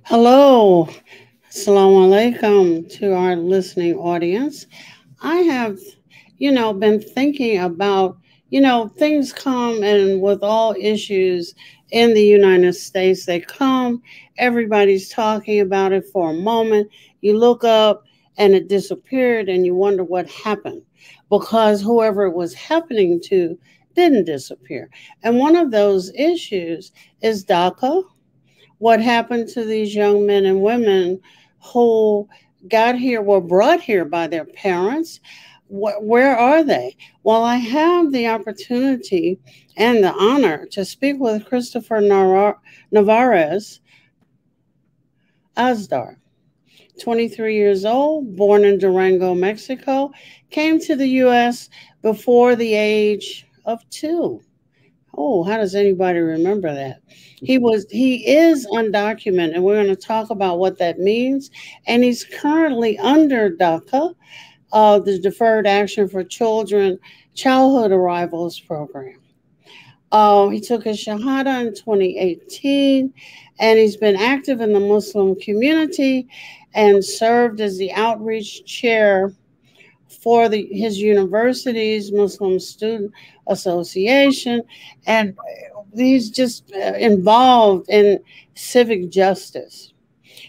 Hello, assalamu alaikum to our listening audience. I have, been thinking about, things come and with all issues in the United States, they come, everybody's talking about it for a moment. You look up and it disappeared and you wonder what happened because whoever it was happening to didn't disappear. And one of those issues is DACA. What happened to these young men and women who got here, were brought here by their parents? Where are they? Well, I have the opportunity and the honor to speak with Christopher Nevarez Asdar, 23 years old, born in Durango, Mexico, came to the U.S. before the age of 2. Oh, how does anybody remember that? He is undocumented, and we're going to talk about what that means. And he's currently under DACA, the Deferred Action for Childhood Arrivals Program. He took his Shahada in 2018, and he's been active in the Muslim community and served as the outreach chair for his university's Muslim Student Association, and he's just involved in civic justice.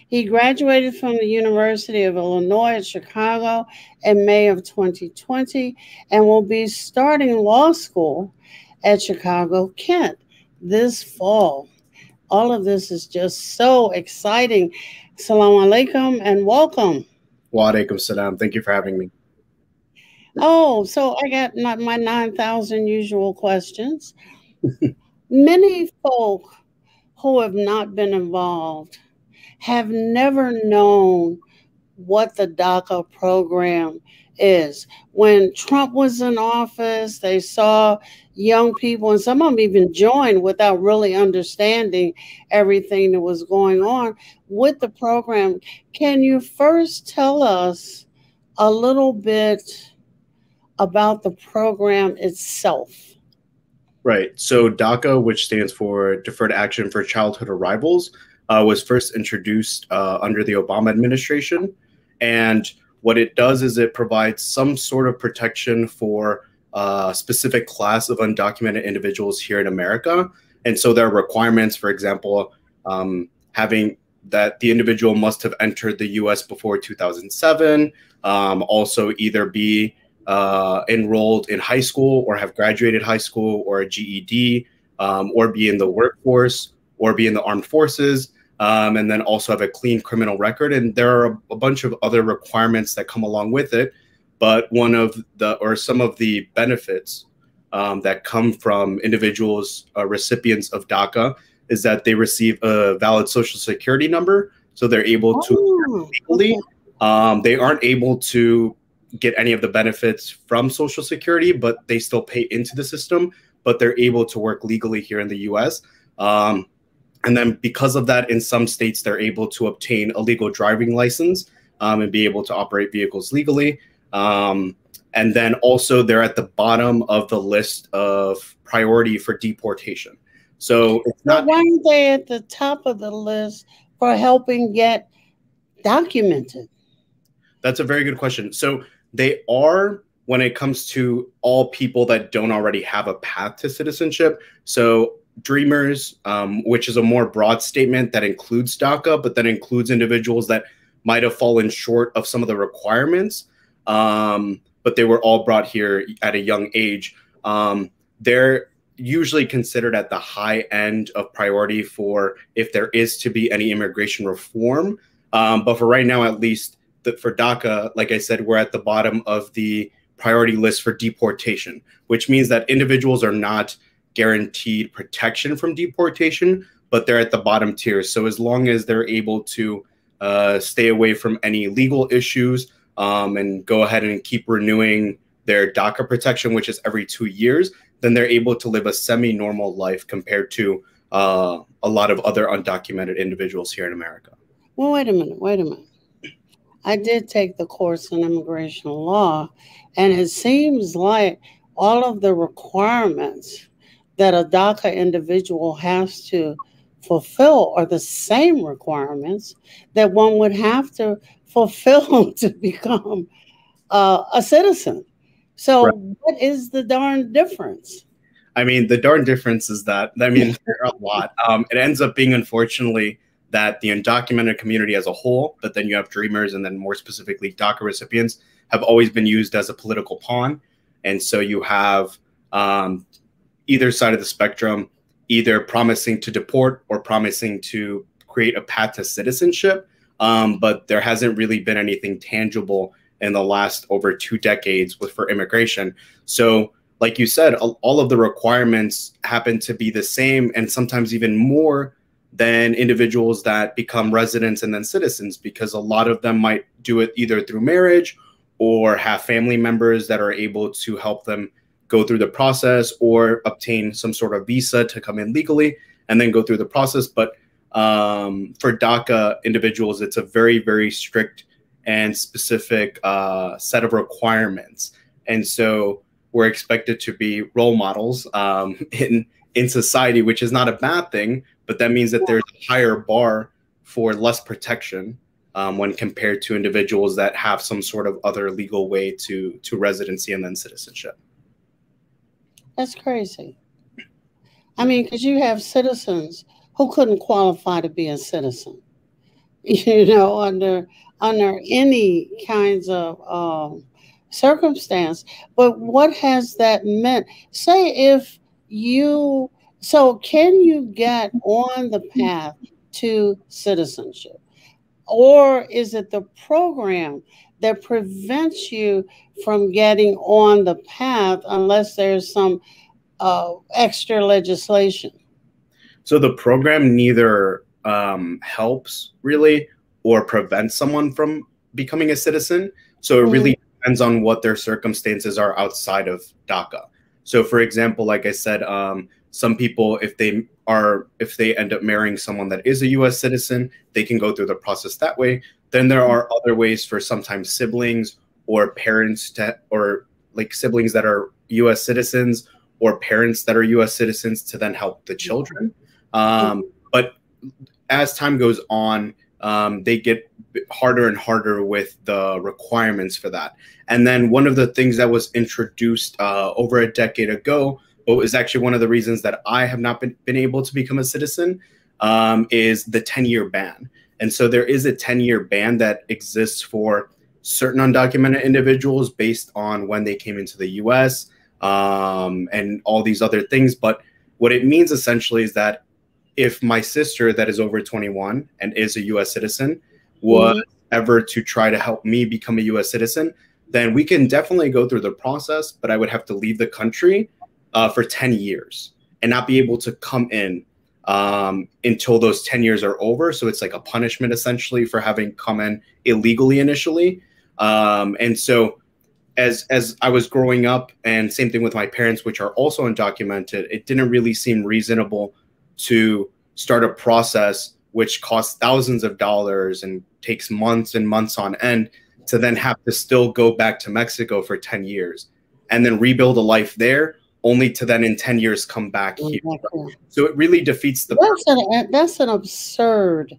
He graduated from the University of Illinois at Chicago in May of 2020 and will be starting law school at Chicago Kent this fall. All of this is just so exciting. Assalamu alaikum and welcome. Wa alaikum salam. Thank you for having me. Oh, so I got my 9,000 usual questions. Many folk who have not been involved have never known what the DACA program is. When Trump was in office, they saw young people, and some of them even joined without really understanding everything that was going on with the program. Can you first tell us a little bit about the program itself? Right. So DACA, which stands for Deferred Action for Childhood Arrivals, was first introduced under the Obama administration. And what it does is it provides some sort of protection for a specific class of undocumented individuals here in America. And so there are requirements, for example, having that the individual must have entered the U.S. before 2007, also either be enrolled in high school or have graduated high school or a GED, or be in the workforce or be in the armed forces, and then also have a clean criminal record. And there are a bunch of other requirements that come along with it. But one of the, or some of the benefits that come from individuals, recipients of DACA, is that they receive a valid social security number. So they're able to legally, they aren't able to get any of the benefits from Social Security, but they still pay into the system, but they're able to work legally here in the US. And then because of that, in some states, they're able to obtain a legal driving license and be able to operate vehicles legally. And then also they're at the bottom of the list of priority for deportation. So it's not— why are they at the top of the list for helping get documented? That's a very good question. So they are when it comes to all people that don't already have a path to citizenship. So dreamers, which is a more broad statement that includes DACA, but that includes individuals that might have fallen short of some of the requirements, but they were all brought here at a young age. They're usually considered at the high end of priority for if there is to be any immigration reform. But for right now, at least, for DACA, like I said, we're at the bottom of the priority list for deportation, which means that individuals are not guaranteed protection from deportation, but they're at the bottom tier. So as long as they're able to stay away from any legal issues and go ahead and keep renewing their DACA protection, which is every 2 years, then they're able to live a semi-normal life compared to a lot of other undocumented individuals here in America. Well, wait a minute. I did take the course in immigration law, and it seems like all of the requirements that a DACA individual has to fulfill are the same requirements that one would have to fulfill to become a citizen. So, Right. what is the darn difference? I mean, the darn difference is that, I mean, there are a lot. It ends up being, unfortunately, that the undocumented community as a whole, but then you have dreamers and then more specifically DACA recipients, have always been used as a political pawn. And so you have either side of the spectrum, either promising to deport or promising to create a path to citizenship. But there hasn't really been anything tangible in the last over 2 decades for immigration. So like you said, all of the requirements happen to be the same and sometimes even more than individuals that become residents and then citizens, because a lot of them might do it either through marriage or have family members that are able to help them go through the process or obtain some sort of visa to come in legally and then go through the process. But for DACA individuals, it's a very, very strict and specific set of requirements. And so we're expected to be role models in society, which is not a bad thing, but that means that there's a higher bar for less protection when compared to individuals that have some sort of other legal way to residency and then citizenship. That's crazy. I mean, because you have citizens who couldn't qualify to be a citizen, you know, under any kinds of circumstance. But what has that meant? Say if you, so can you get on the path to citizenship? Or is it the program that prevents you from getting on the path unless there's some extra legislation? So the program neither helps really or prevents someone from becoming a citizen. So it really depends on what their circumstances are outside of DACA. So for example, like I said, some people, if they end up marrying someone that is a US citizen, they can go through the process that way. Then there are other ways for sometimes siblings or parents or like siblings that are US citizens or parents that are US citizens to then help the children. But as time goes on, they get harder and harder with the requirements for that. And then one of the things that was introduced over a decade ago, but was actually one of the reasons that I have not been able to become a citizen, is the 10-year ban. And so there is a 10-year ban that exists for certain undocumented individuals based on when they came into the US and all these other things. But what it means essentially is that if my sister that is over 21 and is a US citizen was ever to try to help me become a US citizen, then we can definitely go through the process, but I would have to leave the country for 10 years and not be able to come in until those 10 years are over. So it's like a punishment essentially for having come in illegally initially. And so as I was growing up, and same thing with my parents, which are also undocumented, it didn't really seem reasonable to start a process which costs thousands of dollars and takes months and months on end to then have to still go back to Mexico for 10 years and then rebuild a life there, only to then in 10 years come back here. So it really defeats the purpose. That's an absurd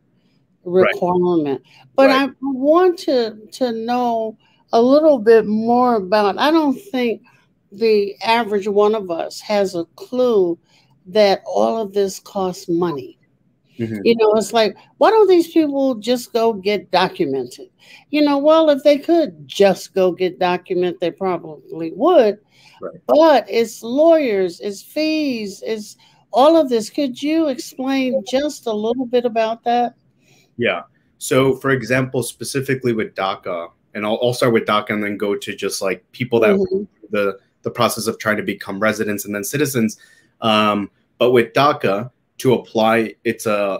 requirement. But I want to know a little bit more about, I don't think the average one of us has a clue that all of this costs money. You know, it's like, why don't these people just go get documented? You know, well, if they could just go get documented, they probably would. But it's lawyers, it's fees, it's all of this. Could you explain just a little bit about that? Yeah. So, for example, specifically with DACA, and I'll start with DACA and then go to just like people that the process of trying to become residents and then citizens. But with DACA, to apply, it's a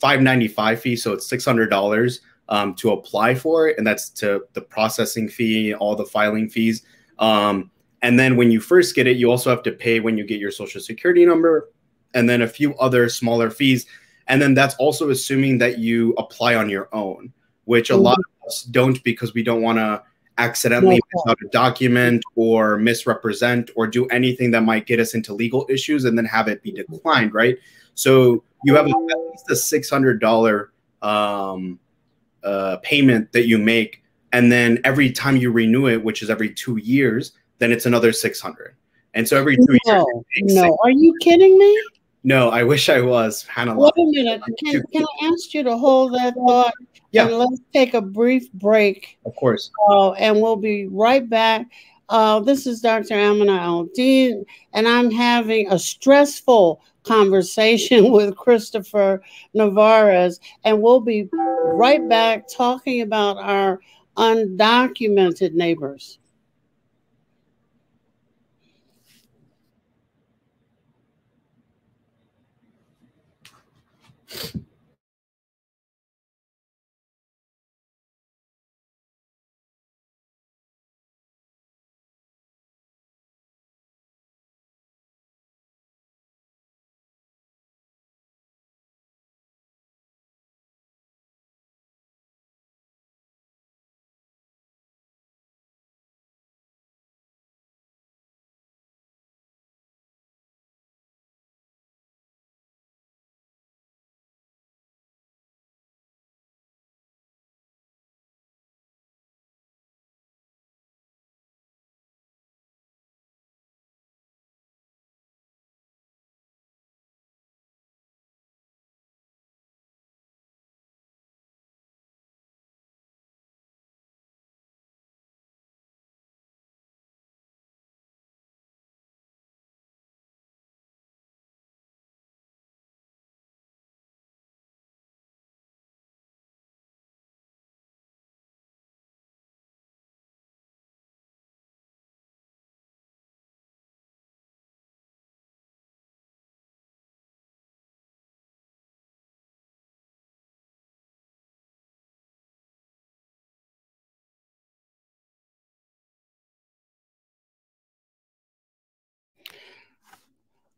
$595 fee, so it's $600 to apply for it, and that's to the processing fee, all the filing fees. And then when you first get it, you also have to pay when you get your social security number, and then a few other smaller fees. And then that's also assuming that you apply on your own, which a lot of us don't, because we don't want to accidentally miss out a document or misrepresent or do anything that might get us into legal issues and then have it be declined, right? So you have at least a $600 payment that you make, and then every time you renew it, which is every 2 years, then it's another 600. And so every 2 years, no, are you kidding me? No, I wish I was. Hannah. Wait a minute. Can I ask you to hold that thought? Yeah. And let's take a brief break. Of course. And we'll be right back. This is Dr. Aminah Al-Deen, and I'm having a stressful conversation with Christopher Nevarez, and we'll be right back talking about our undocumented neighbors.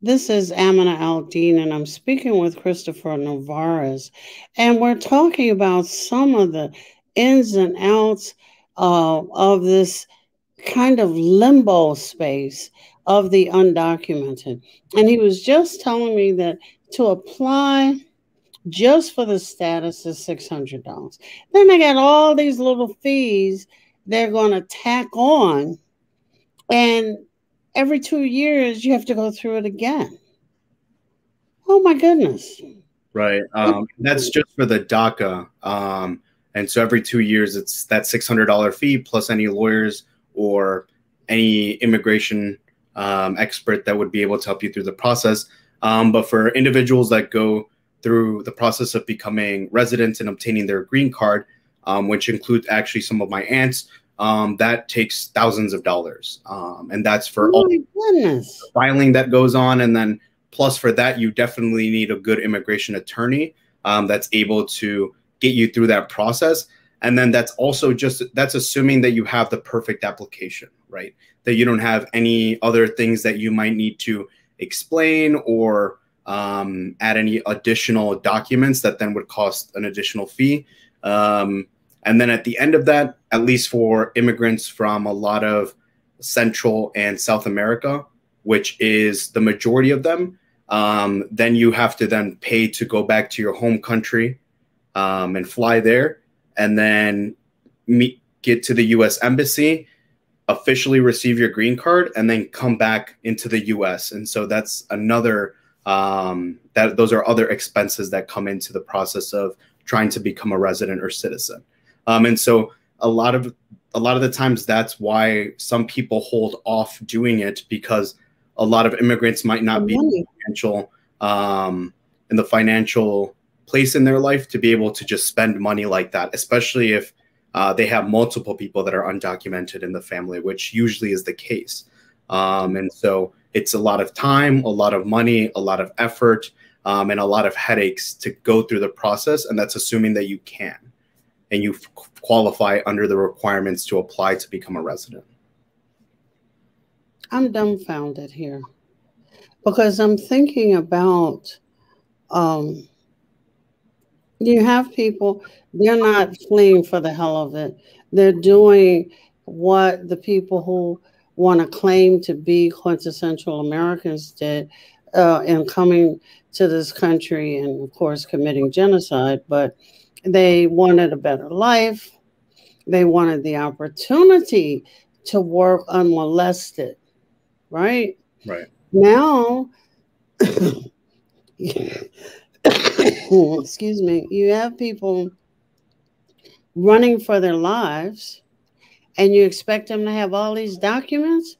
This is Aminah Al-Deen, and I'm speaking with Christopher Nevarez, and we're talking about some of the ins and outs of this kind of limbo space of the undocumented. And he was just telling me that to apply just for the status is $600. Then they got all these little fees they're going to tack on, and every 2 years you have to go through it again. Oh my goodness. Right. That's just for the DACA. And so every 2 years, it's that $600 fee plus any lawyers or any immigration expert that would be able to help you through the process. But for individuals that go through the process of becoming residents and obtaining their green card, which includes actually some of my aunts, that takes thousands of dollars. And that's for all the filing that goes on. And then plus for that, you definitely need a good immigration attorney that's able to get you through that process. And then that's also that's assuming that you have the perfect application, right? That you don't have any other things that you might need to explain or add any additional documents that then would cost an additional fee. And then at the end of that, at least for immigrants from a lot of Central and South America, which is the majority of them, then you have to then pay to go back to your home country and fly there, and then get to the U.S. Embassy, officially receive your green card, and then come back into the U.S. And so that's another those are other expenses that come into the process of trying to become a resident or citizen. And so a lot of the times that's why some people hold off doing it, because a lot of immigrants might not be in the financial place in their life to be able to just spend money like that, especially if they have multiple people that are undocumented in the family, which usually is the case. And so it's a lot of time, a lot of money, a lot of effort, and a lot of headaches to go through the process. And that's assuming that you can and you qualify under the requirements to apply to become a resident. I'm dumbfounded here because I'm thinking about you have people, they're not fleeing for the hell of it. They're doing what the people who want to claim to be quintessential Americans did. in coming to this country and, of course, committing genocide, but they wanted a better life. They wanted the opportunity to work unmolested, right? Right. Now, excuse me, you have people running for their lives and you expect them to have all these documents.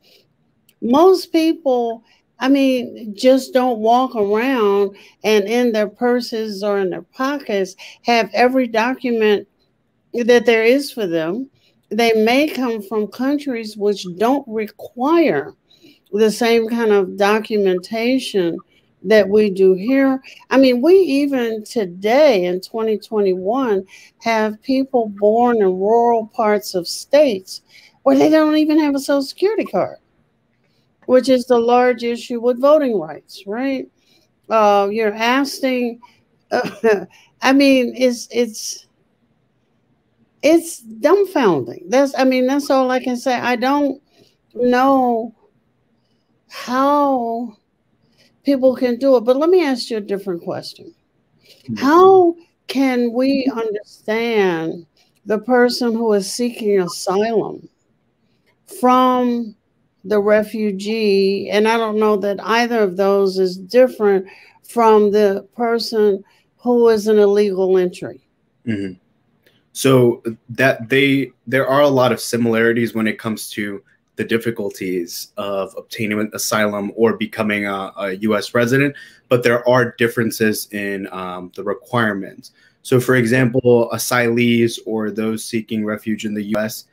Most people, I mean, just don't walk around and in their purses or in their pockets have every document that there is for them. They may come from countries which don't require the same kind of documentation that we do here. I mean, we even today in 2021 have people born in rural parts of states where they don't even have a Social Security card, which is the large issue with voting rights, right? You're asking, I mean, it's dumbfounding. That's all I can say. I don't know how people can do it. But let me ask you a different question. How can we understand the person who is seeking asylum from the refugee? And I don't know that either of those is different from the person who is an illegal entry. Mm-hmm. So there are a lot of similarities when it comes to the difficulties of obtaining asylum or becoming a U.S. resident, but there are differences in the requirements. So, for example, asylees or those seeking refuge in the U.S.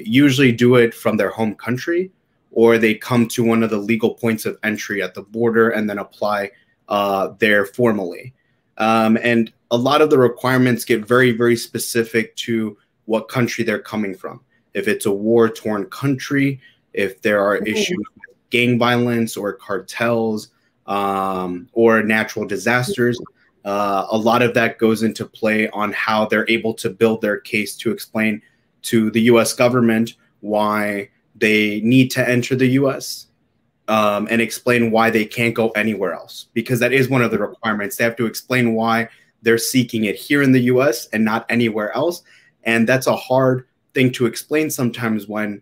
Usually do it from their home country, or they come to one of the legal points of entry at the border and then apply there formally. And a lot of the requirements get very, very specific to what country they're coming from. If it's a war-torn country, if there are issues with gang violence or cartels or natural disasters, a lot of that goes into play on how they're able to build their case to explain to the U.S. government why they need to enter the U.S. And explain why they can't go anywhere else, because that is one of the requirements. They have to explain why they're seeking it here in the U.S. and not anywhere else. And that's a hard thing to explain sometimes when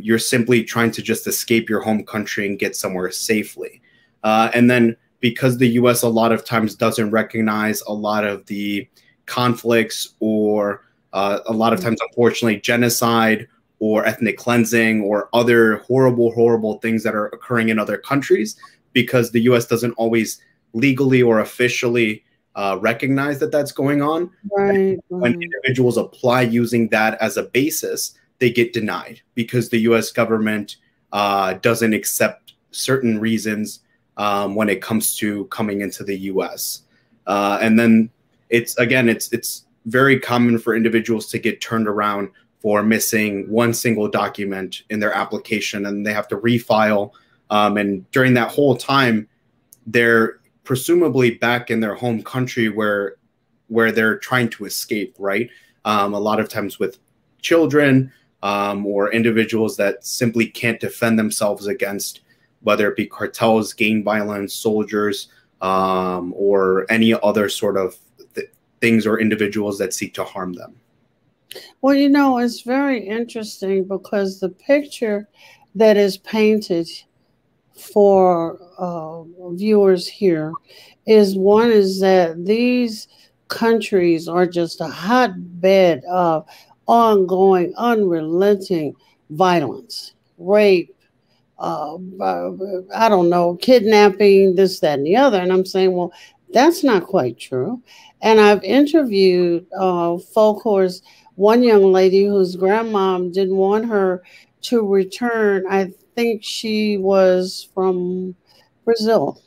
you're simply trying to just escape your home country and get somewhere safely. And then because the U.S. a lot of times doesn't recognize a lot of the conflicts or a lot of times, unfortunately, genocide or ethnic cleansing or other horrible, horrible things that are occurring in other countries, because the U.S. doesn't always legally or officially recognize that that's going on. Right. When individuals apply using that as a basis, they get denied because the U.S. government doesn't accept certain reasons when it comes to coming into the U.S. And then it's very common for individuals to get turned around for missing one single document in their application, and they have to refile. And during that whole time, they're presumably back in their home country where they're trying to escape, right? A lot of times with children or individuals that simply can't defend themselves against, whether it be cartels, gang violence, soldiers, or any other sort of things or individuals that seek to harm them. Well, you know, it's very interesting because the picture that is painted for viewers here is that these countries are just a hotbed of ongoing, unrelenting violence, rape, I don't know, kidnapping, this, that, and the other. And I'm saying, well, that's not quite true. And I've interviewed folk who is one young lady whose grandmom didn't want her to return. I think she was from Brazil,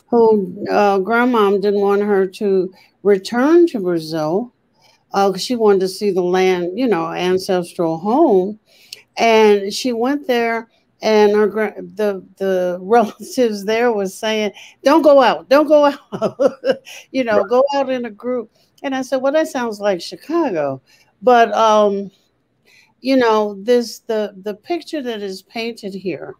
who grandmom didn't want her to return to Brazil because she wanted to see the land, you know, ancestral home. And she went there, and the relatives there was saying, "Don't go out, don't go out," you know, Right. go out in a group. And I said, "Well, that sounds like Chicago." But you know, the picture that is painted here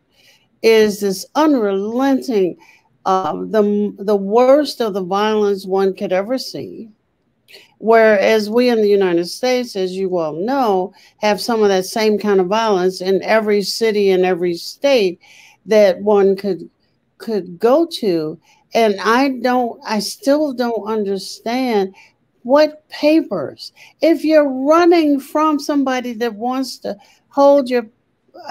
is this unrelenting the worst of the violence one could ever see. Whereas we in the United States, as you well know, have some of that same kind of violence in every city and every state that one could go to. And I still don't understand what papers. If you're running from somebody that wants to hold your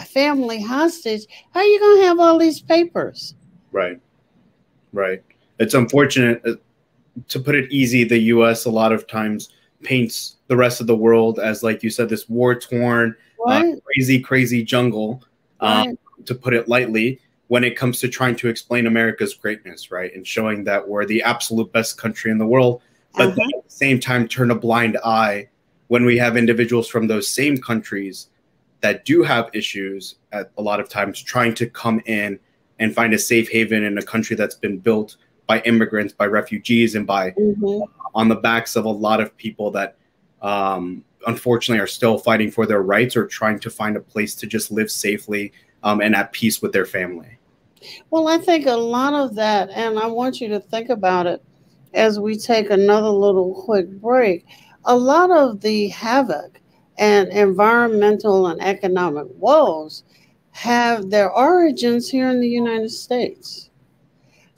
family hostage, how are you going to have all these papers? Right. Right. It's unfortunate. To put it easy, the U.S. a lot of times paints the rest of the world as, like you said, this war-torn, Right. crazy jungle, Right. to put it lightly, when it comes to trying to explain America's greatness, right, and showing that we're the absolute best country in the world, but then at the same time turn a blind eye when we have individuals from those same countries that do have issues at a lot of times trying to come in and find a safe haven in a country that's been built by immigrants, by refugees, and by on the backs of a lot of people that unfortunately are still fighting for their rights or trying to find a place to just live safely and at peace with their family. Well, I think a lot of that, and I want you to think about it as we take another little quick break. A lot of the havoc and environmental and economic woes have their origins here in the United States.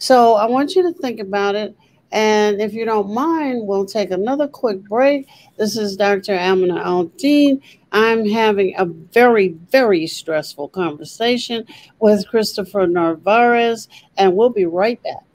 So I want you to think about it. And if you don't mind, we'll take another quick break. This is Dr. Aminah Al-Deen. I'm having a very, very stressful conversation with Christopher Nevarez, and we'll be right back.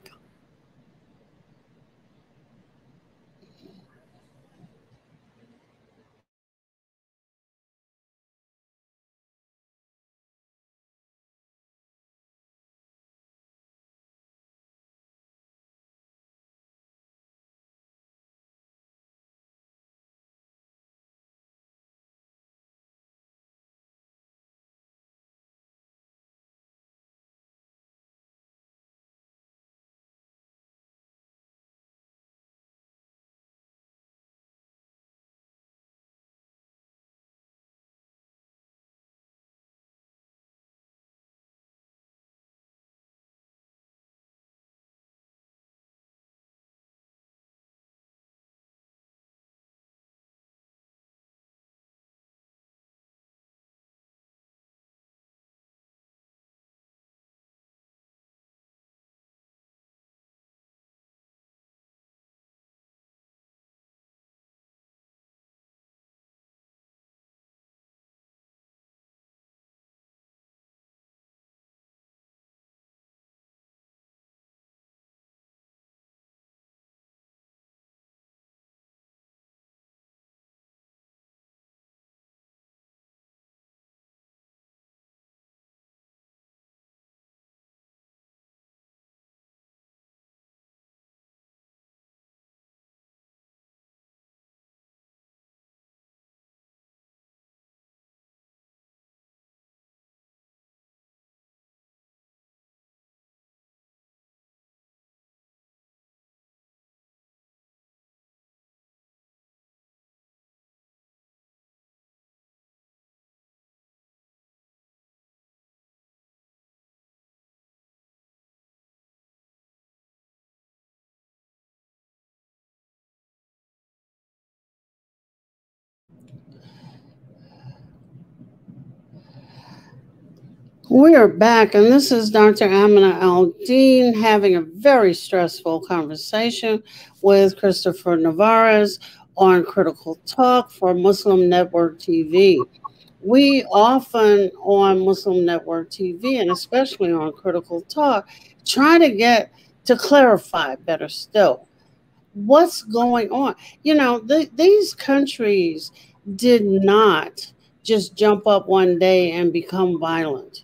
We are back, and this is Dr. Aminah Al-Deen having a very stressful conversation with Christopher Nevarez on Critical Talk for Muslim Network TV. We often on Muslim Network TV, and especially on Critical Talk, try to get to clarify better still what's going on. These countries did not just jump up one day and become violent.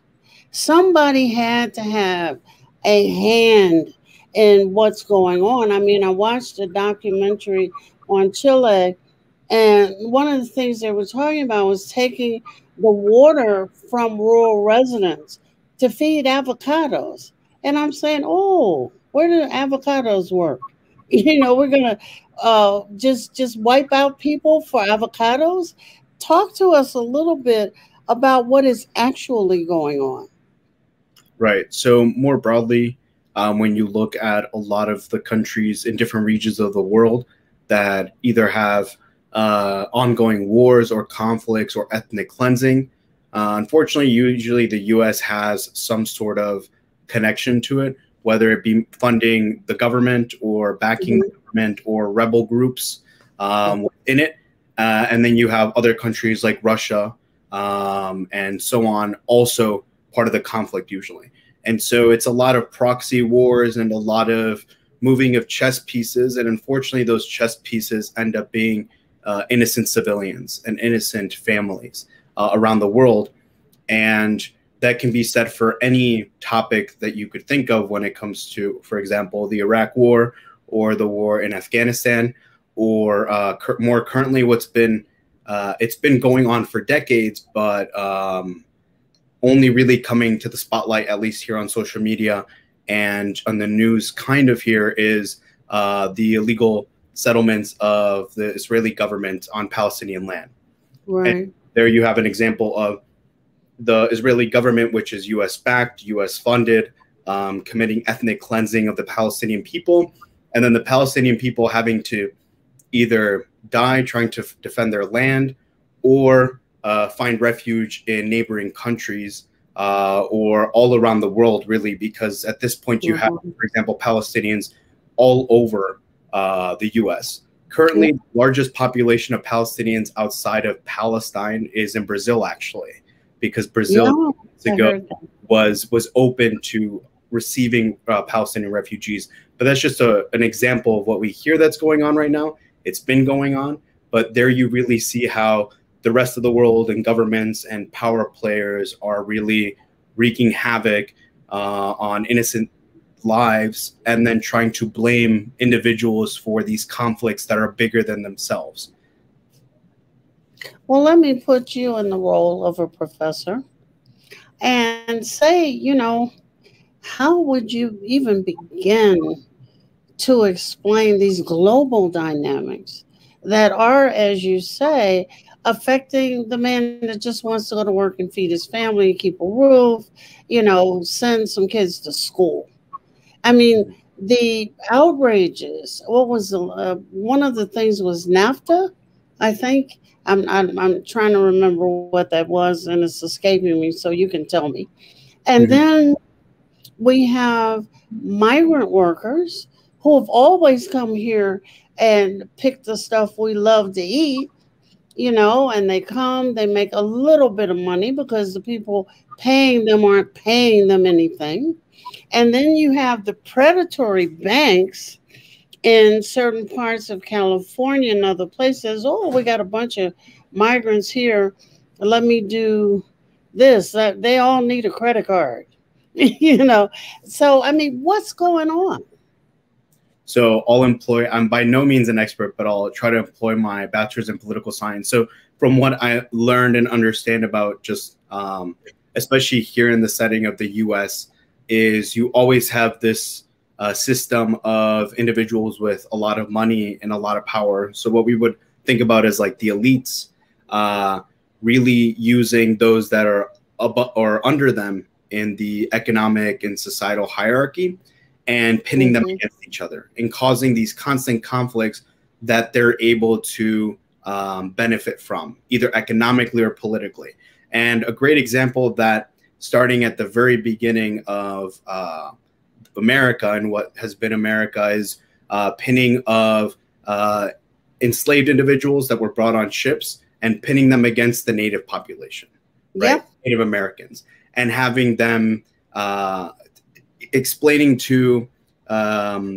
Somebody had to have a hand in what's going on. I mean, I watched a documentary on Chile, and one of the things they were talking about was taking the water from rural residents to feed avocados. And I'm saying, oh, where do avocados work? We're gonna just wipe out people for avocados. Talk to us a little bit about what is actually going on. Right. So more broadly, when you look at a lot of the countries in different regions of the world that either have ongoing wars or conflicts or ethnic cleansing. Unfortunately, usually the U.S. has some sort of connection to it, whether it be funding the government or backing the government or rebel groups in it. And then you have other countries like Russia and so on, also part of the conflict usually. And so it's a lot of proxy wars and a lot of moving of chess pieces. And unfortunately, those chess pieces end up being innocent civilians and innocent families around the world. And that can be said for any topic that you could think of when it comes to, for example, the Iraq War or the war in Afghanistan, or more currently what's been, it's been going on for decades, but only really coming to the spotlight, at least here on social media and on the news kind of here, is the illegal settlements of the Israeli government on Palestinian land. Right. And there you have an example of the Israeli government, which is U.S. backed, U.S. funded, committing ethnic cleansing of the Palestinian people, and then the Palestinian people having to either die trying to defend their land or find refuge in neighboring countries or all around the world, really, because at this point you have, for example, Palestinians all over the U.S. Currently, the largest population of Palestinians outside of Palestine is in Brazil, actually, because Brazil was open to receiving Palestinian refugees. But that's just an example of what we hear that's going on right now. It's been going on, but there you really see how the rest of the world and governments and power players are really wreaking havoc on innocent lives and then trying to blame individuals for these conflicts that are bigger than themselves. Well, let me put you in the role of a professor and say, you know, how would you even begin to explain these global dynamics that are, as you say, affecting the man that just wants to go to work and feed his family, keep a roof, you know, send some kids to school? I mean, the outrages. What was the one of the things was NAFTA, I think. I'm trying to remember what that was, and it's escaping me. So you can tell me. And then we have migrant workers who have always come here and picked the stuff we love to eat, you know, and they come, they make a little bit of money because the people paying them aren't paying them anything. And then you have the predatory banks in certain parts of California and other places. Oh, we got a bunch of migrants here. Let me do this. They all need a credit card, you know. So, I mean, what's going on? So I'm by no means an expert, but I'll try to employ my bachelor's in political science. So from what I learned and understand about just, especially here in the setting of the U.S., is you always have this system of individuals with a lot of money and a lot of power. So what we would think about as like the elites, really using those that are above or under them in the economic and societal hierarchy and pinning them against each other and causing these constant conflicts that they're able to benefit from, either economically or politically. And a great example of that, starting at the very beginning of America and what has been America, is pinning of enslaved individuals that were brought on ships and pinning them against the native population, right? Native Americans, and having them explaining to I'll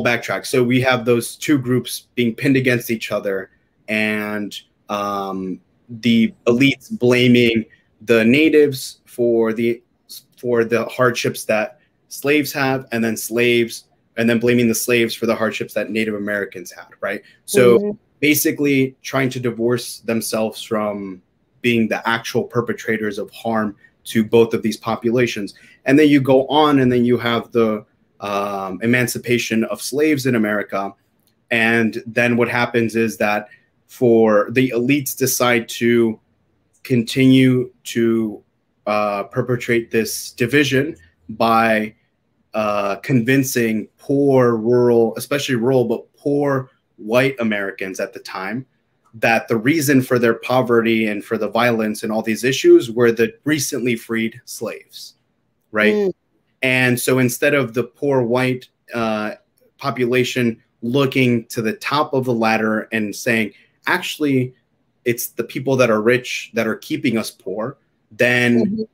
backtrack. So we have those two groups being pinned against each other, and the elites blaming the natives for the hardships that slaves have, and then blaming the slaves for the hardships that Native Americans had, right? So basically trying to divorce themselves from being the actual perpetrators of harm to both of these populations. And then you go on, and then you have the emancipation of slaves in America. And then what happens is that for the elites decide to continue to perpetrate this division by convincing poor, rural, especially rural, but poor white Americans at the time that the reason for their poverty and for the violence and all these issues were the recently freed slaves, right? Mm. And so instead of the poor white population looking to the top of the ladder and saying, actually, it's the people that are rich that are keeping us poor, then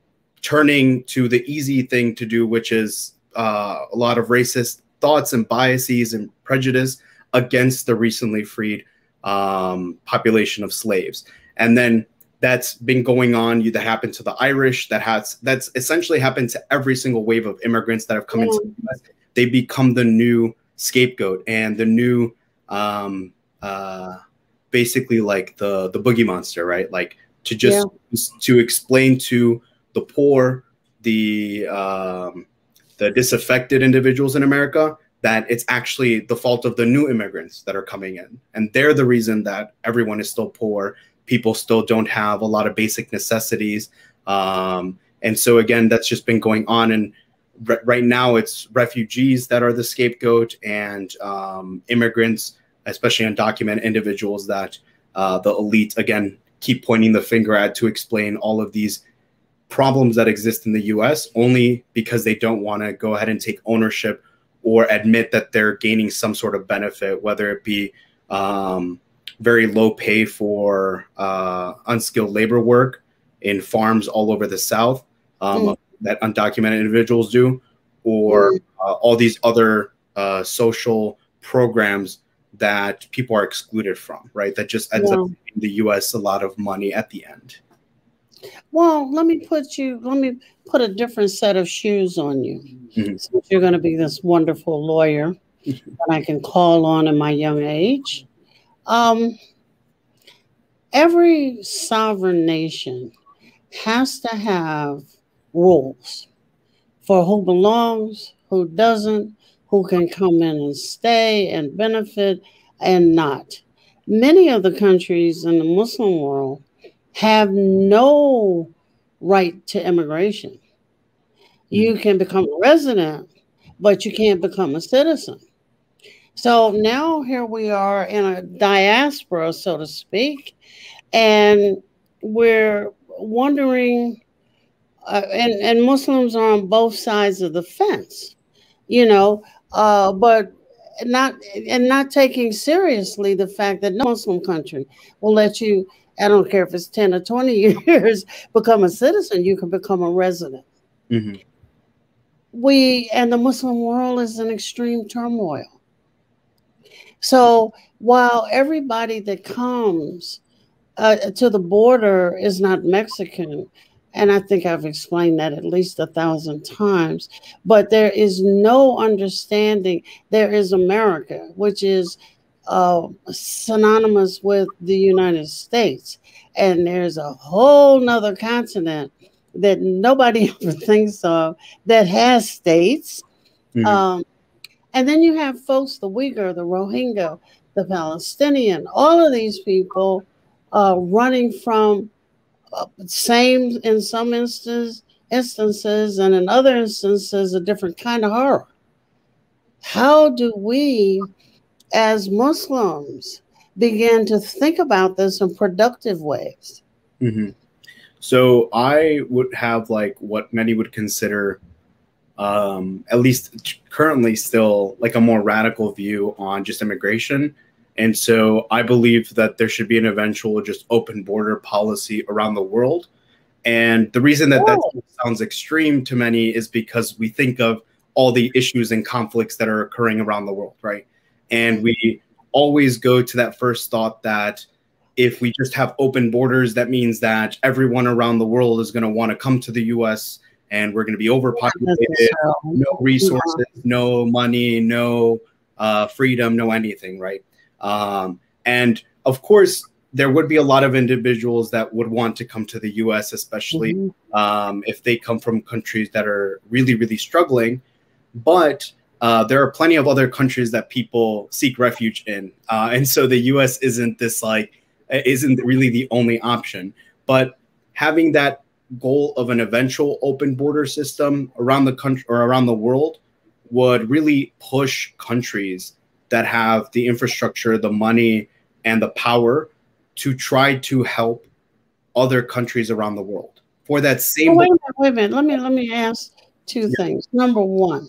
turning to the easy thing to do, which is a lot of racist thoughts and biases and prejudice against the recently freed population of slaves. And then that's been going on. That happened to the Irish. That's essentially happened to every single wave of immigrants that have come into the US. They become the new scapegoat and the new, basically like the boogie monster, right? Like to explain to the poor, the disaffected individuals in America that it's actually the fault of the new immigrants that are coming in. And they're the reason that everyone is still poor. People still don't have a lot of basic necessities. And so again, that's just been going on. And right now it's refugees that are the scapegoat and immigrants, especially undocumented individuals that the elite, again, keep pointing the finger at to explain all of these problems that exist in the US only because they don't want to go ahead and take ownership or admit that they're gaining some sort of benefit, whether it be very low pay for unskilled labor work in farms all over the South that undocumented individuals do, or all these other social programs that people are excluded from, right? That just ends up in the US a lot of money at the end. Well, let me put a different set of shoes on you. Since you're going to be this wonderful lawyer that I can call on in my young age. Every sovereign nation has to have rules for who belongs, who doesn't, who can come in and stay and benefit and not. Many of the countries in the Muslim world have no right to immigration. You can become a resident, but you can't become a citizen. So now here we are in a diaspora, so to speak, and we're wondering, and Muslims are on both sides of the fence, but not taking seriously the fact that no Muslim country will let you, I don't care if it's 10 or 20 years, become a citizen. You can become a resident. And the Muslim world is in extreme turmoil. So while everybody that comes to the border is not Mexican, and I think I've explained that at least 1,000 times, but there is no understanding. There is America, which is synonymous with the United States. And there's a whole nother continent that nobody ever thinks of that has states. And then you have folks, the Uyghur, the Rohingya, the Palestinian, all of these people running from same in some instances, and in other instances, a different kind of horror. How do we, as Muslims, begin to think about this in productive ways? So I would have like what many would consider, at least currently still, like a more radical view on just immigration. And so I believe that there should be an eventual just open border policy around the world. And the reason that that sounds extreme to many is because we think of all the issues and conflicts that are occurring around the world, right? And we always go to that first thought that if we just have open borders, that means that everyone around the world is going to want to come to the US and we're going to be overpopulated, no resources, no money, no freedom, no anything, right? And of course, there would be a lot of individuals that would want to come to the US, especially if they come from countries that are really, really struggling. But there are plenty of other countries that people seek refuge in. And so the US isn't really the only option. But having that goal of an eventual open border system around the country or around the world would really push countries that have the infrastructure, the money, and the power to try to help other countries around the world for that same. Wait a minute. Let me ask two things. Number one,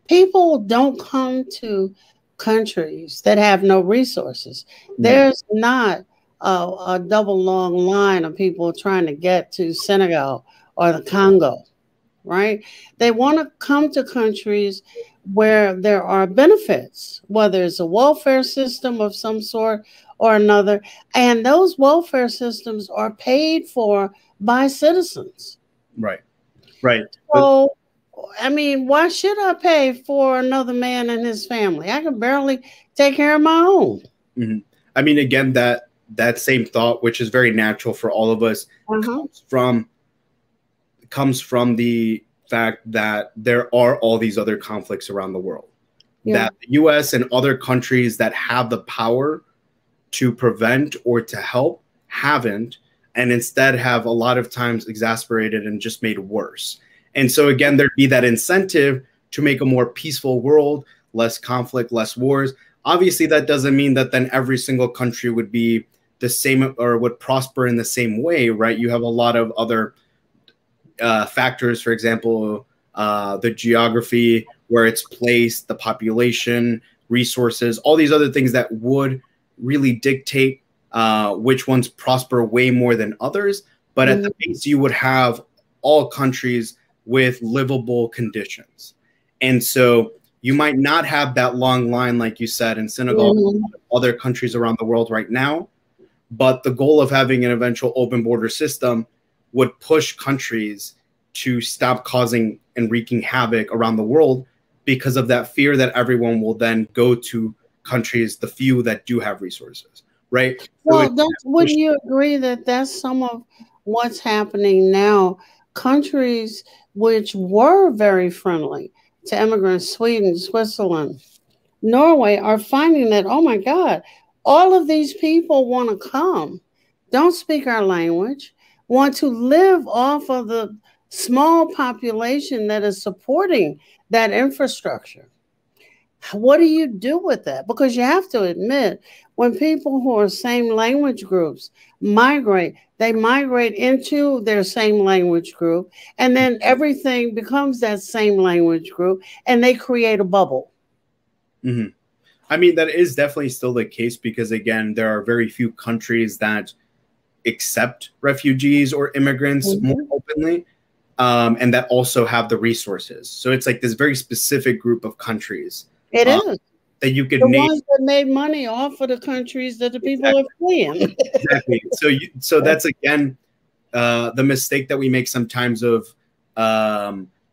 people don't come to countries that have no resources. There's not a double long line of people trying to get to Senegal or the Congo, right? They want to come to countries where there are benefits, whether it's a welfare system of some sort or another. And those welfare systems are paid for by citizens. Right. Right. So, I mean, why should I pay for another man and his family? I can barely take care of my own. Mm-hmm. I mean, again, that same thought, which is very natural for all of us, comes from the fact that there are all these other conflicts around the world. Yeah. That the U.S. and other countries that have the power to prevent or to help haven't, and instead have a lot of times exasperated and just made worse. And so again, there'd be that incentive to make a more peaceful world, less conflict, less wars. Obviously, that doesn't mean that then every single country would be the same or would prosper in the same way, right? You have a lot of other factors, for example, the geography, where it's placed, the population, resources, all these other things that would really dictate which ones prosper way more than others. But at the base, you would have all countries with livable conditions. And so you might not have that long line, like you said, in Senegal, other countries around the world right now. But the goal of having an eventual open border system would push countries to stop causing and wreaking havoc around the world because of that fear that everyone will then go to countries, the few that do have resources, right? Well, wouldn't you agree that that's some of what's happening now? Countries which were very friendly to immigrants, Sweden, Switzerland, Norway, are finding that, oh my God, all of these people want to come, don't speak our language, want to live off of the small population that is supporting that infrastructure. What do you do with that? Because you have to admit, when people who are same language groups migrate, they migrate into their same language group, and then everything becomes that same language group, and they create a bubble. Mm-hmm. I mean, that is definitely still the case because, again, there are very few countries that accept refugees or immigrants more openly, and that also have the resources. So it's like this very specific group of countries. It is. That you could the name. Ones that made money off of the countries that the people are fleeing. Exactly. So that's, again, the mistake that we make sometimes of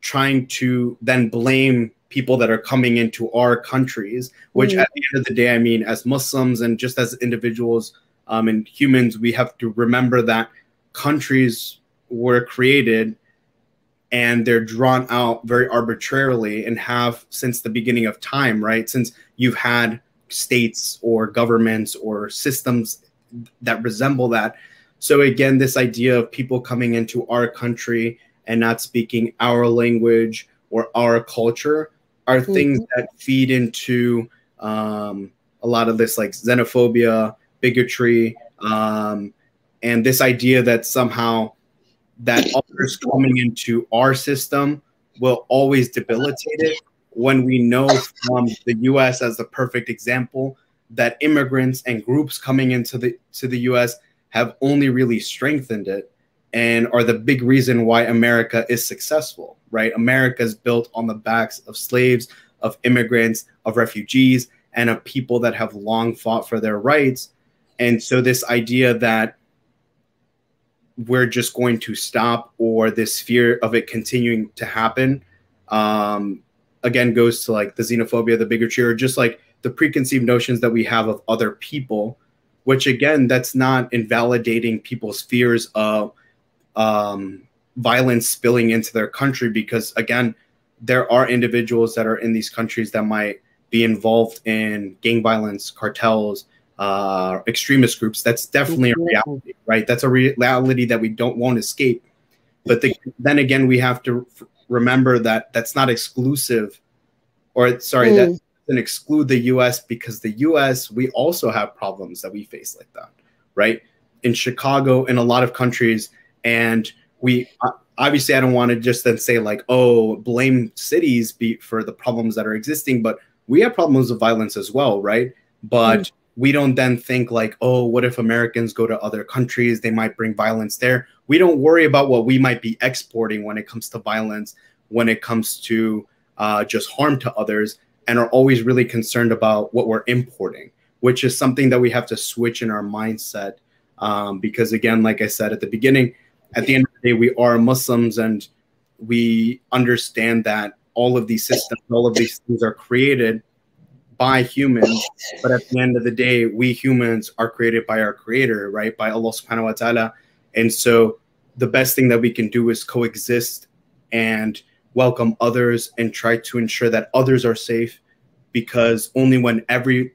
trying to then blame people that are coming into our countries, which at the end of the day, I mean, as Muslims and just as individuals and humans, we have to remember that countries were created and they're drawn out very arbitrarily and have since the beginning of time, right? Since you've had states or governments or systems that resemble that. So again, this idea of people coming into our country and not speaking our language or our culture are things that feed into a lot of this like xenophobia, bigotry, and this idea that somehow that others coming into our system will always debilitate it, when we know from the U.S. as the perfect example that immigrants and groups coming into the U.S. have only really strengthened it and are the big reason why America is successful, right? America is built on the backs of slaves, of immigrants, of refugees, and of people that have long fought for their rights. And so this idea that we're just going to stop, or this fear of it continuing to happen, again, goes to like the xenophobia, the bigotry, or just like the preconceived notions that we have of other people, which again, that's not invalidating people's fears of violence spilling into their country, because again, there are individuals that are in these countries that might be involved in gang violence, cartels, extremist groups. That's definitely a reality, right? That's a reality that we won't escape. But then again, we have to remember that that's not exclusive, or sorry, that doesn't exclude the U.S., because the U.S., we also have problems that we face like that, right? In Chicago, in a lot of countries, and we obviously, I don't want to just then say like, oh, blame cities for the problems that are existing, but we have problems of violence as well, right? But we don't then think like, oh, what if Americans go to other countries? They might bring violence there. We don't worry about what we might be exporting when it comes to violence, when it comes to just harm to others, and are always really concerned about what we're importing, which is something that we have to switch in our mindset. Because again, like I said at the beginning, at the end of the day, we are Muslims, and we understand that all of these systems, all of these things are created by humans, but at the end of the day, we humans are created by our creator, right? By Allah subhanahu wa ta'ala. And so the best thing that we can do is coexist and welcome others and try to ensure that others are safe, because only when every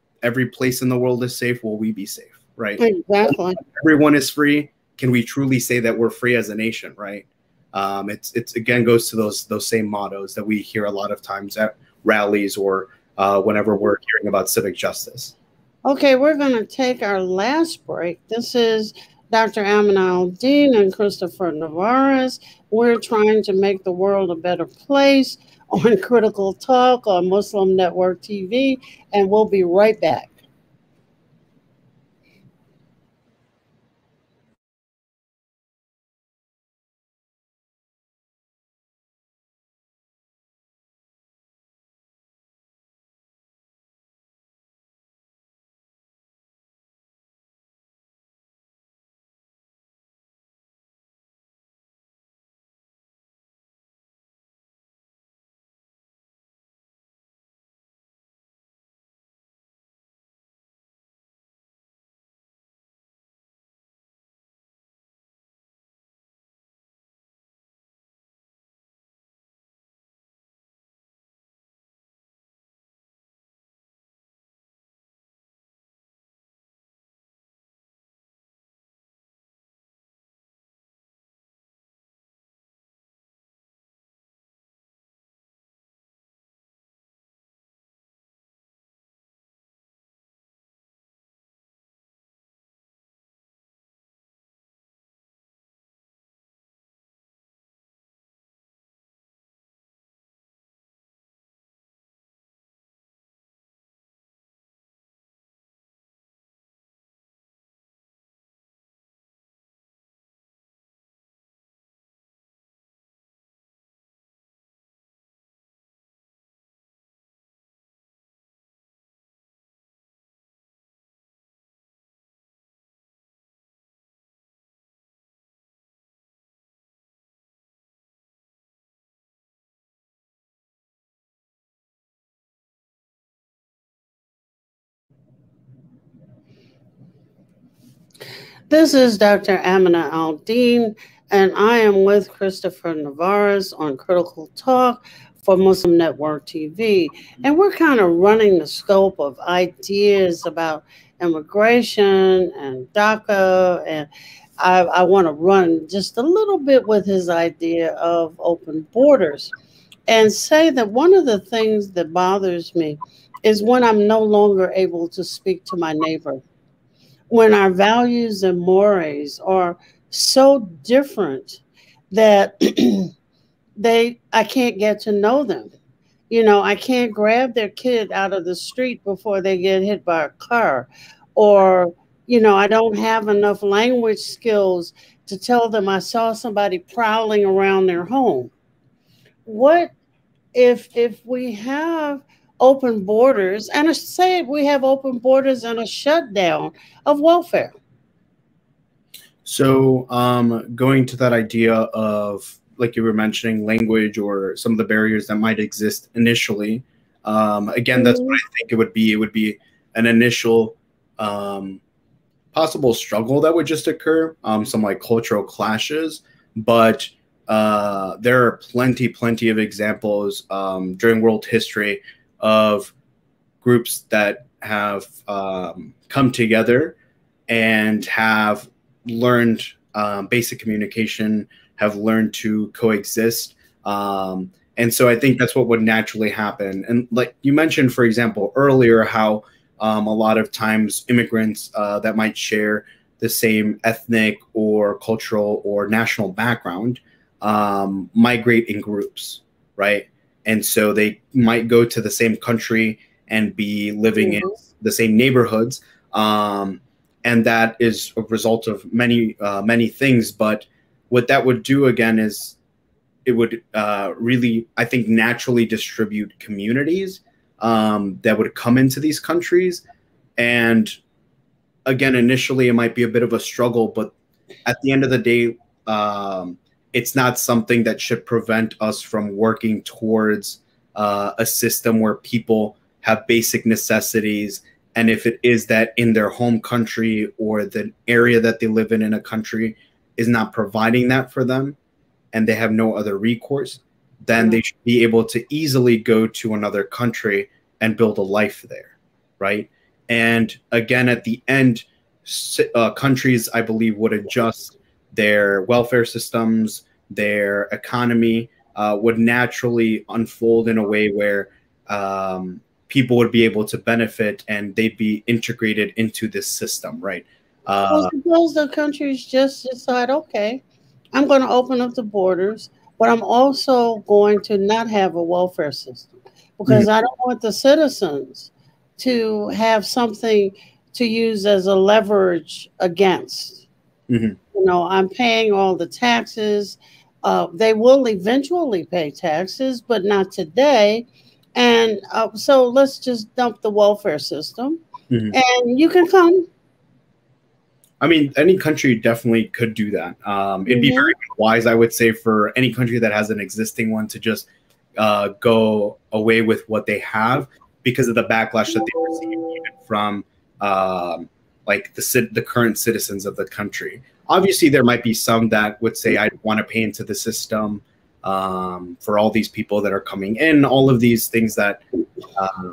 place in the world is safe will we be safe, right? Exactly. When everyone is free, can we truly say that we're free as a nation, right? It's again goes to those same mottos that we hear a lot of times at rallies or whenever we're hearing about civic justice. Okay, we're going to take our last break. This is Dr. Aminah Al-Deen and Christopher Nevarez. We're trying to make the world a better place on Critical Talk on Muslim Network TV, and we'll be right back. This is Dr. Aminah Al-Deen, and I am with Christopher Nevarez on Critical Talk for Muslim Network TV. And we're kind of running the scope of ideas about immigration and DACA. And I want to run just a little bit with his idea of open borders and say that one of the things that bothers me is when I'm no longer able to speak to my neighbor, when our values and mores are so different that I can't get to know them. I can't grab their kid out of the street before they get hit by a car, or I don't have enough language skills to tell them I saw somebody prowling around their home. What if we have open borders, and say we have open borders and a shutdown of welfare? So going to that idea of, like you were mentioning, language or some of the barriers that might exist initially, again, that's what I think it would be. It would be an initial possible struggle that would just occur, some like cultural clashes, but there are plenty of examples during world history of groups that have come together and have learned basic communication, have learned to coexist. And so I think that's what would naturally happen. And like you mentioned, for example, earlier, how a lot of times immigrants that might share the same ethnic or cultural or national background migrate in groups, right? And so they might go to the same country and be living in the same neighborhoods. And that is a result of many things. But what that would do again is it would really, I think, naturally distribute communities that would come into these countries. And again, initially, it might be a bit of a struggle, but at the end of the day, it's not something that should prevent us from working towards a system where people have basic necessities. And if it is that in their home country or the area that they live in a country is not providing that for them and they have no other recourse, then they should be able to easily go to another country and build a life there, right? And again, at the end, countries, I believe, would adjust their welfare systems, their economy would naturally unfold in a way where people would be able to benefit and they'd be integrated into this system, right? Well, suppose the countries just decide, okay, I'm going to open up the borders, but I'm also going to not have a welfare system because I don't want the citizens to have something to use as a leverage against. You know, I'm paying all the taxes. They will eventually pay taxes, but not today. And so let's just dump the welfare system and you can come. I mean, any country definitely could do that. It'd be very wise, I would say, for any country that has an existing one to just go away with what they have because of the backlash that they receive even from like the current citizens of the country. Obviously, there might be some that would say, I want to pay into the system for all these people that are coming in, all of these things that,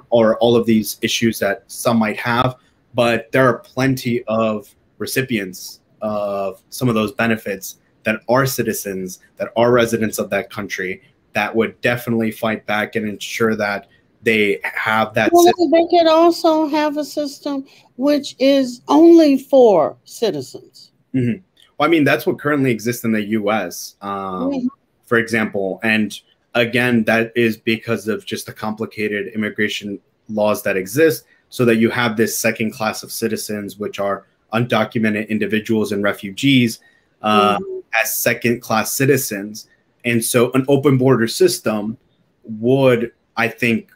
or all of these issues that some might have. But there are plenty of recipients of some of those benefits that are citizens, that are residents of that country, that would definitely fight back and ensure that they have that. Well, they could also have a system which is only for citizens. Well, I mean, that's what currently exists in the U.S., for example. And again, that is because of just the complicated immigration laws that exist, so that you have this second class of citizens, which are undocumented individuals and refugees, as second class citizens. And so an open border system would, I think,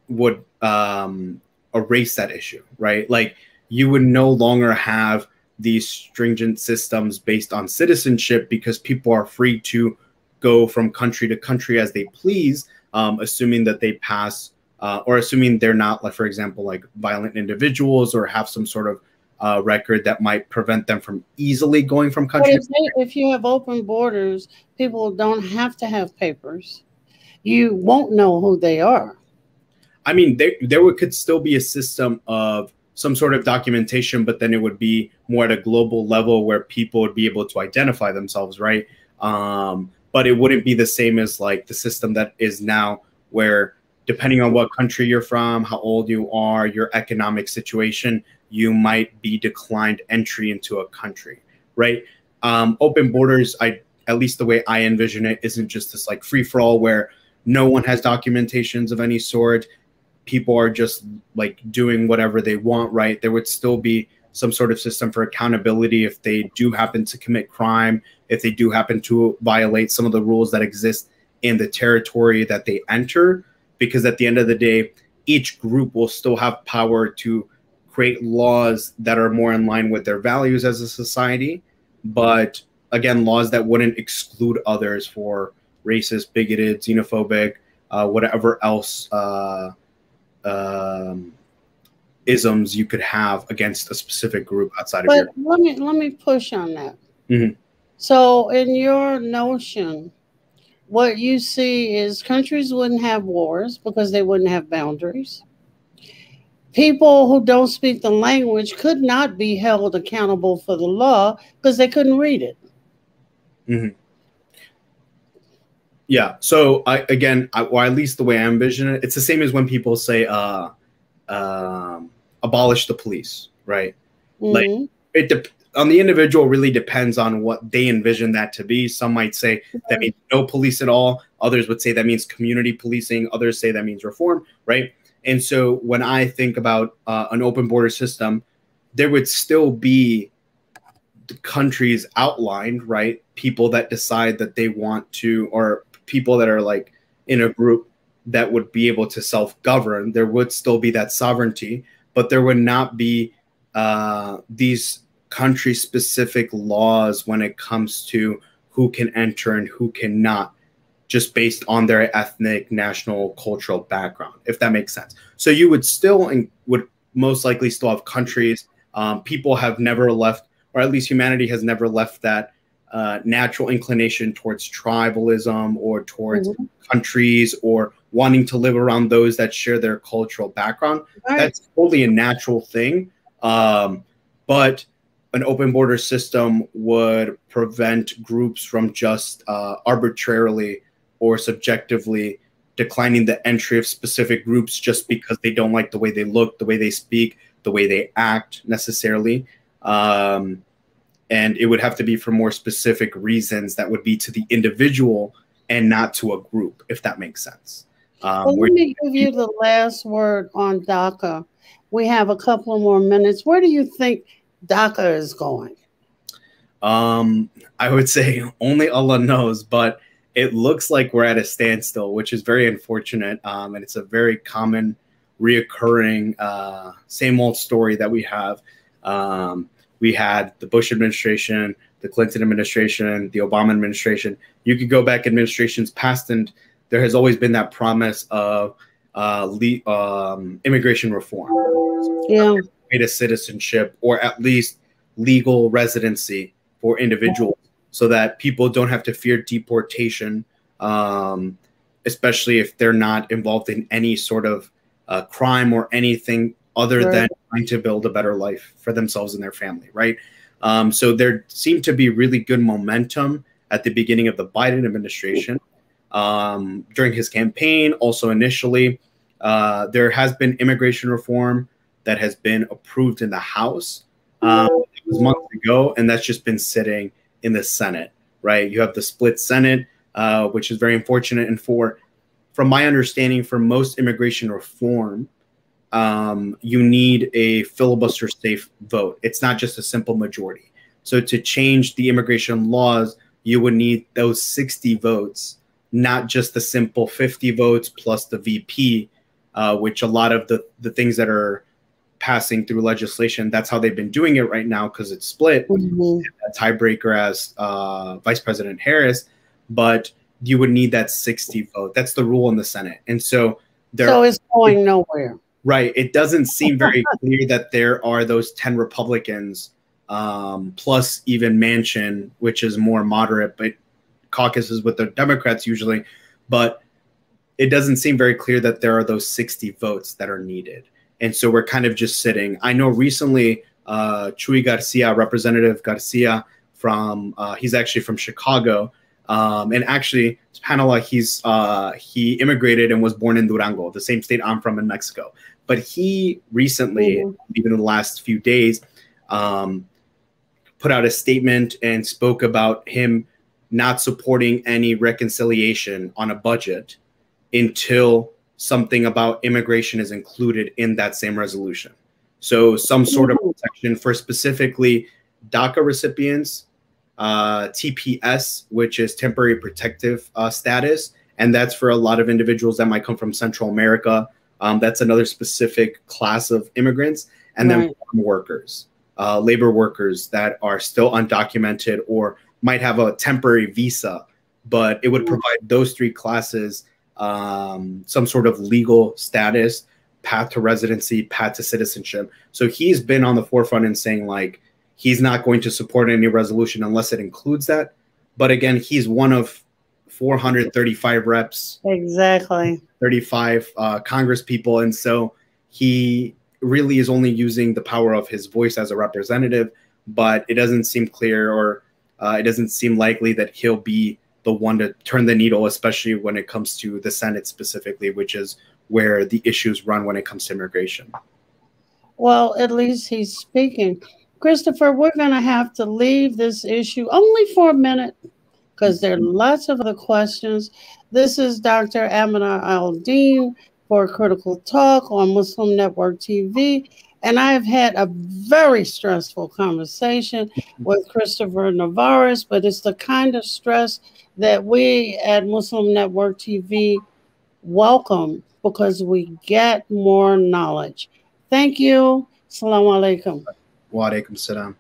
would erase that issue, right? Like you would no longer have these stringent systems based on citizenship because people are free to go from country to country as they please, assuming that they pass or assuming they're not, like, for example, like violent individuals or have some sort of record that might prevent them from easily going from country. If you have open borders, people don't have to have papers. You won't know who they are. I mean, there could still be a system of some sort of documentation, but then it would be more at a global level where people would be able to identify themselves, right? But it wouldn't be the same as like the system that is now, where depending on what country you're from, how old you are, your economic situation, you might be declined entry into a country, right? Open borders, at least the way I envision it, isn't just this like free for all where no one has documentations of any sort. People are just like doing whatever they want, right? There would still be some sort of system for accountability if they do happen to commit crime, if they do happen to violate some of the rules that exist in the territory that they enter, because at the end of the day, each group will still have power to create laws that are more in line with their values as a society. But again, laws that wouldn't exclude others for racist, bigoted, xenophobic, whatever else isms you could have against a specific group outside of your. Let me push on that. So in your notion, what you see is countries wouldn't have wars because they wouldn't have boundaries. People who don't speak the language could not be held accountable for the law because they couldn't read it. Mm-hmm. Yeah. So again, or at least the way I envision it, it's the same as when people say abolish the police, right? Mm-hmm. Like on the individual really depends on what they envision that to be. Some might say that means no police at all. Others would say that means community policing. Others say that means reform, right? And so when I think about an open border system, there would still be the countries outlined, right? People that decide that they want to, or people that are like in a group that would be able to self-govern. There would still be that sovereignty, but there would not be these country-specific laws when it comes to who can enter and who cannot, just based on their ethnic, national, cultural background, if that makes sense. So you would still would most likely still have countries. People have never left, or at least humanity has never left that natural inclination towards tribalism or towards countries or wanting to live around those that share their cultural background. Right. That's totally a natural thing. But an open border system would prevent groups from just arbitrarily or subjectively declining the entry of specific groups just because they don't like the way they look, the way they speak, the way they act necessarily. And it would have to be for more specific reasons that would be to the individual and not to a group, if that makes sense. Well, let me give you the last word on DACA. We have a couple of more minutes. Where do you think DACA is going? I would say only Allah knows, but it looks like we're at a standstill, which is very unfortunate. And it's a very common, reoccurring, same old story that we have. We had the Bush administration, the Clinton administration, the Obama administration. You could go back administrations past, and there has always been that promise of immigration reform. Yeah. To citizenship, or at least legal residency for individuals, so that people don't have to fear deportation, especially if they're not involved in any sort of crime or anything other than trying to build a better life for themselves and their family, right? So there seemed to be really good momentum at the beginning of the Biden administration. During his campaign, also initially, there has been immigration reform that has been approved in the House. It was months ago, and that's just been sitting in the Senate, right? You have the split Senate, which is very unfortunate. And from my understanding, for most immigration reform, you need a filibuster safe vote. It's not just a simple majority. So to change the immigration laws, you would need those 60 votes, not just the simple 50 votes plus the VP, which a lot of the things that are passing through legislation, that's how they've been doing it right now because it's split. A tiebreaker as Vice President Harris, but you would need that 60 vote. That's the rule in the Senate. And so it's going nowhere. Right. It doesn't seem very clear that there are those 10 Republicans, plus even Manchin, which is more moderate, but caucuses with the Democrats usually. But it doesn't seem very clear that there are those 60 votes that are needed. And so we're kind of just sitting. I know recently Chuy Garcia, Representative Garcia he's actually from Chicago. And actually, SubhanAllah, he immigrated and was born in Durango, the same state I'm from in Mexico. But he recently, even in the last few days, put out a statement and spoke about him not supporting any reconciliation on a budget until something about immigration is included in that same resolution. So some sort of protection for specifically DACA recipients, TPS, which is temporary protective status. And that's for a lot of individuals that might come from Central America. That's another specific class of immigrants. And then farm workers, labor workers that are still undocumented or might have a temporary visa, but it would provide those three classes some sort of legal status, path to residency, path to citizenship. So he's been on the forefront in saying, like, he's not going to support any resolution unless it includes that. But again, he's one of 435 reps. Exactly. 35 Congress people. And so he really is only using the power of his voice as a representative, but it doesn't seem clear, or it doesn't seem likely that he'll be the one to turn the needle, especially when it comes to the Senate specifically, which is where the issues run when it comes to immigration. Well, at least he's speaking. Christopher, we're going to have to leave this issue only for a minute because there are lots of other questions. This is Dr. Aminah Al-Deen for Critical Talk on Muslim Network TV. And I've had a very stressful conversation with Christopher Nevarez, but it's the kind of stress that we at Muslim Network TV welcome because we get more knowledge. Thank you. Assalamu alaikum. Wa alaikum salam.